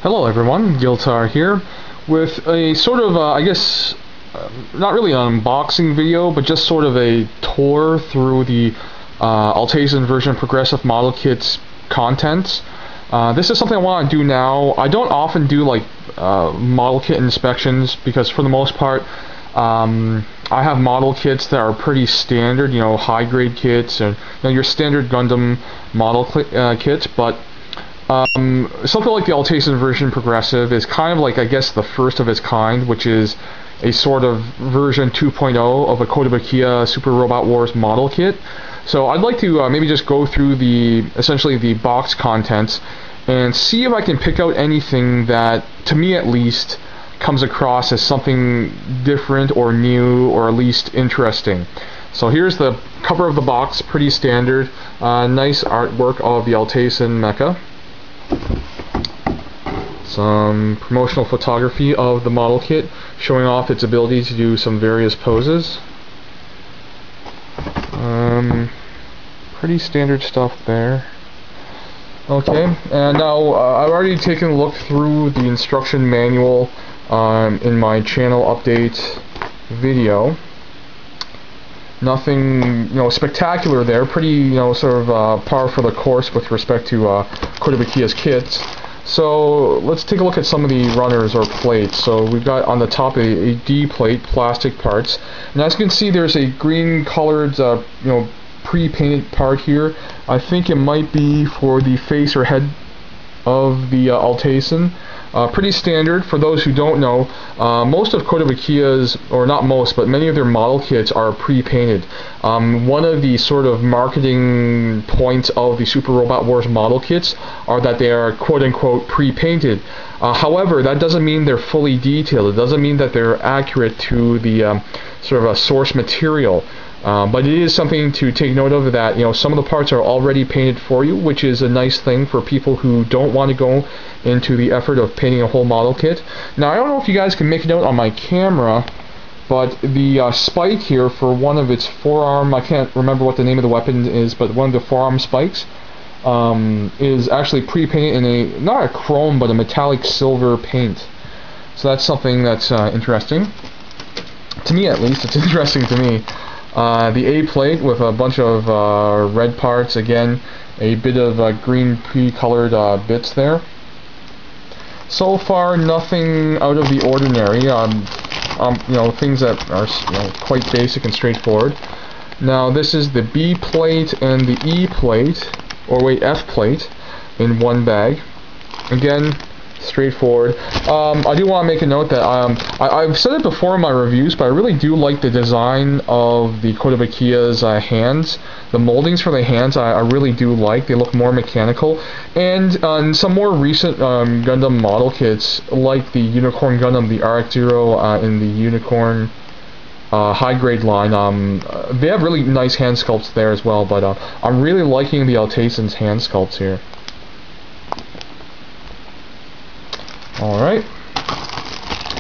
Hello everyone, Giltar here with a sort of, I guess, not really an unboxing video, but just sort of a tour through the Alteisen Ver.Progressive model kit's contents. This is something I want to do now. I don't often do like model kit inspections because for the most part I have model kits that are pretty standard, you know, high grade kits and your standard Gundam model kits, but something like the Alteisen Ver.Progressive is kind of like, I guess, the first of its kind, which is a sort of version 2.0 of a Kotobukiya Super Robot Wars model kit. So I'd like to maybe just go through essentially the box contents and see if I can pick out anything that, to me at least, comes across as something different or new or at least interesting. So here's the cover of the box, pretty standard, nice artwork of the Alteisen mecha. Some promotional photography of the model kit showing off its ability to do some various poses. Pretty standard stuff there. Okay, and now I've already taken a look through the instruction manual in my channel update video. Nothing, spectacular there. Pretty, sort of par for the course with respect to Kotobukiya's kits. So let's take a look at some of the runners or plates. So we've got on the top a D plate, plastic parts, and as you can see, there's a green colored, pre-painted part here. I think it might be for the face or head of the Alteisen. Pretty standard. For those who don't know, most of Kotobukiya's, or not most, but many of their model kits are pre-painted. One of the sort of marketing points of the Super Robot Wars model kits are that they are quote-unquote pre-painted. However, that doesn't mean they're fully detailed. It doesn't mean that they're accurate to the sort of a source material. But it is something to take note of, that some of the parts are already painted for you, which is a nice thing for people who don't want to go into the effort of painting a whole model kit. Now, I don't know if you guys can make it out on my camera, but the spike here for one of its forearm, I can't remember what the name of the weapon is, but one of the forearm spikes is actually pre-painted in not a chrome, but a metallic silver paint. So that's something that's interesting. To me, at least, it's interesting to me. The A plate with a bunch of red parts, again, a bit of green pre-colored bits there. So far, nothing out of the ordinary. Things that are quite basic and straightforward. Now, this is the B plate and the E plate, or wait, F plate, in one bag. Again, straightforward. I do want to make a note that I've said it before in my reviews, but I really do like the design of the Kotobukiya's hands. The moldings for the hands I really do like. They look more mechanical. And on some more recent Gundam model kits, like the Unicorn Gundam, the RX-0 in the Unicorn high grade line, they have really nice hand sculpts there as well, but I'm really liking the Alteisen's hand sculpts here. Alright,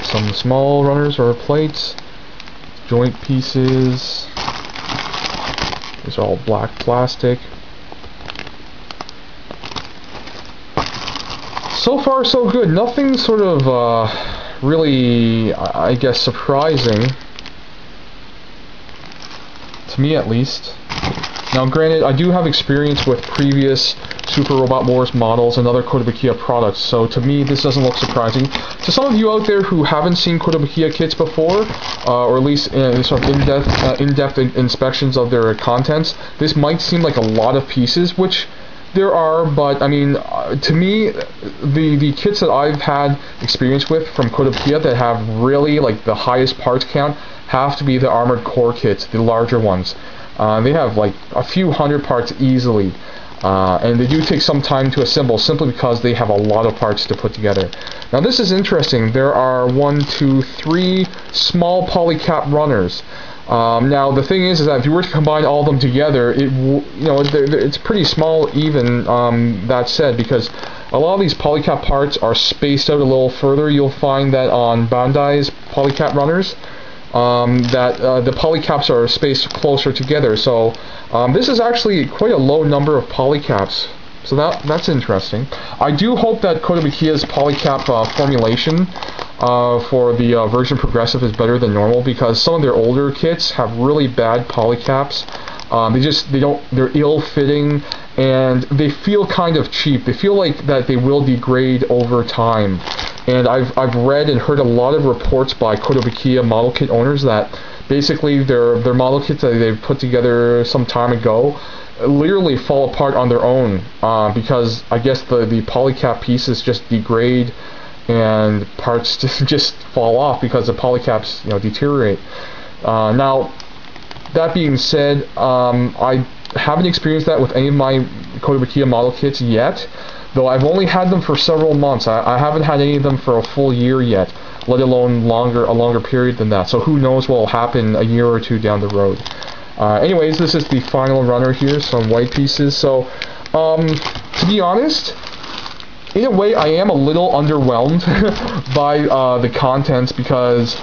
some small runners or plates, joint pieces. These are all black plastic. So far so good. Nothing sort of really, I guess, surprising, to me at least. Now granted, I do have experience with previous Super Robot Wars models and other Kotobukiya products, so to me this doesn't look surprising. To some of you out there who haven't seen Kotobukiya kits before, or at least sort of in-depth inspections of their contents, this might seem like a lot of pieces, which there are, but I mean, to me, the kits that I've had experience with from Kotobukiya that have really like the highest parts count have to be the Armored Core kits, the larger ones. They have like a few hundred parts easily, and they do take some time to assemble simply because they have a lot of parts to put together. Now this is interesting. There are 1, 2, 3 small polycap runners. Now the thing is that if you were to combine all of them together, it's pretty small even, that said, because a lot of these polycap parts are spaced out a little further. You'll find that on Bandai's polycap runners, the polycaps are spaced closer together. So this is actually quite a low number of polycaps. So that's interesting. I do hope that Kotobukiya's polycap formulation for the version Progressive is better than normal, because some of their older kits have really bad polycaps. They're ill-fitting, and they feel kind of cheap. They feel like that they will degrade over time. And I've read and heard a lot of reports by Kotobukiya model kit owners that basically their model kits that they've put together some time ago literally fall apart on their own, because I guess the polycap pieces just degrade and parts just fall off because the polycaps deteriorate. Now, that being said, I haven't experienced that with any of my Kotobukiya model kits yet, though I've only had them for several months. I haven't had any of them for a full year yet, let alone a longer period than that. So who knows what will happen a year or two down the road. Anyways, this is the final runner here, some white pieces. So, to be honest, in a way, I am a little underwhelmed by the contents, because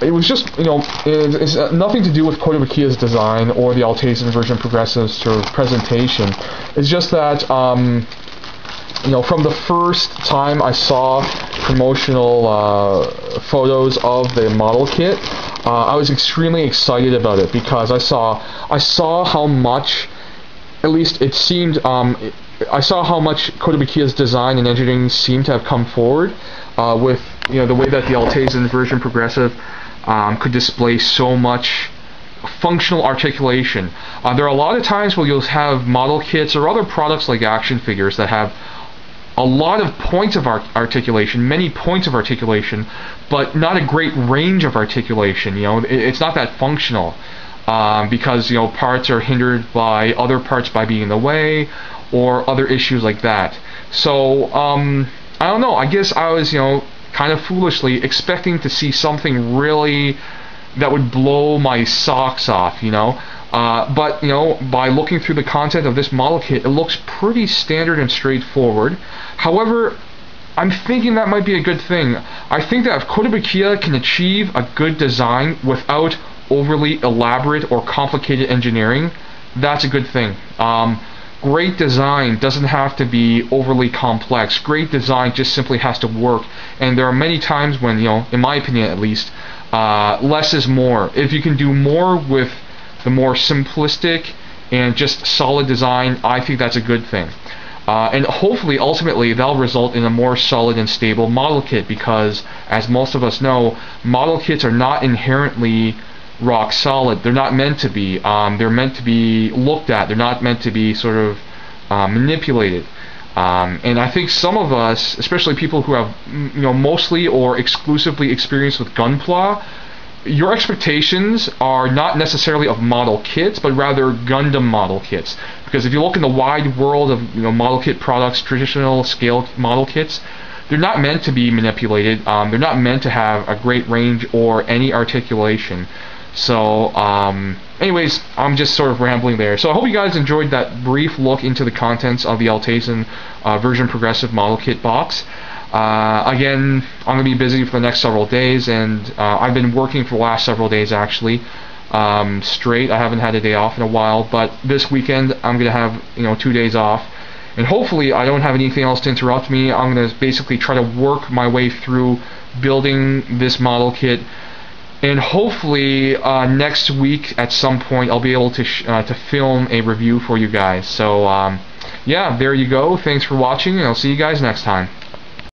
it was just, it's nothing to do with Kotobukiya's design or the Alteisen version Progressive sort of presentation. It's just that, from the first time I saw promotional photos of the model kit, I was extremely excited about it, because I saw how much, at least it seemed, I saw how much Kotobukiya's design and engineering seemed to have come forward with the way that the Alteisen version Progressive could display so much functional articulation. There are a lot of times where you'll have model kits or other products like action figures that have a lot of points of articulation, many points of articulation, but not a great range of articulation. It's not that functional, because parts are hindered by other parts by being in the way, or other issues like that. So I don't know. I guess I was kind of foolishly expecting to see something really that would blow my socks off. But by looking through the content of this model kit, it looks pretty standard and straightforward. However, I'm thinking that might be a good thing. I think that if Kotobukiya can achieve a good design without overly elaborate or complicated engineering, that's a good thing. Great design doesn't have to be overly complex. Great design just simply has to work. And there are many times when, in my opinion at least, less is more. If you can do more with the more simplistic and just solid design, I think that's a good thing. And hopefully, ultimately, that'll result in a more solid and stable model kit, because, as most of us know, model kits are not inherently rock solid. They're not meant to be. They're meant to be looked at. They're not meant to be sort of manipulated. And I think some of us, especially people who have mostly or exclusively experience with Gunpla, your expectations are not necessarily of model kits, but rather Gundam model kits. Because if you look in the wide world of model kit products, traditional scale model kits, they're not meant to be manipulated. They're not meant to have a great range or any articulation. So, anyways, I'm just sort of rambling there. So I hope you guys enjoyed that brief look into the contents of the Alteisen version Progressive model kit box. Again, I'm going to be busy for the next several days, and I've been working for the last several days actually, straight. I haven't had a day off in a while, but this weekend I'm going to have 2 days off, and hopefully I don't have anything else to interrupt me. I'm going to basically try to work my way through building this model kit, and hopefully next week at some point I'll be able to film a review for you guys. So yeah, there you go. Thanks for watching, and I'll see you guys next time.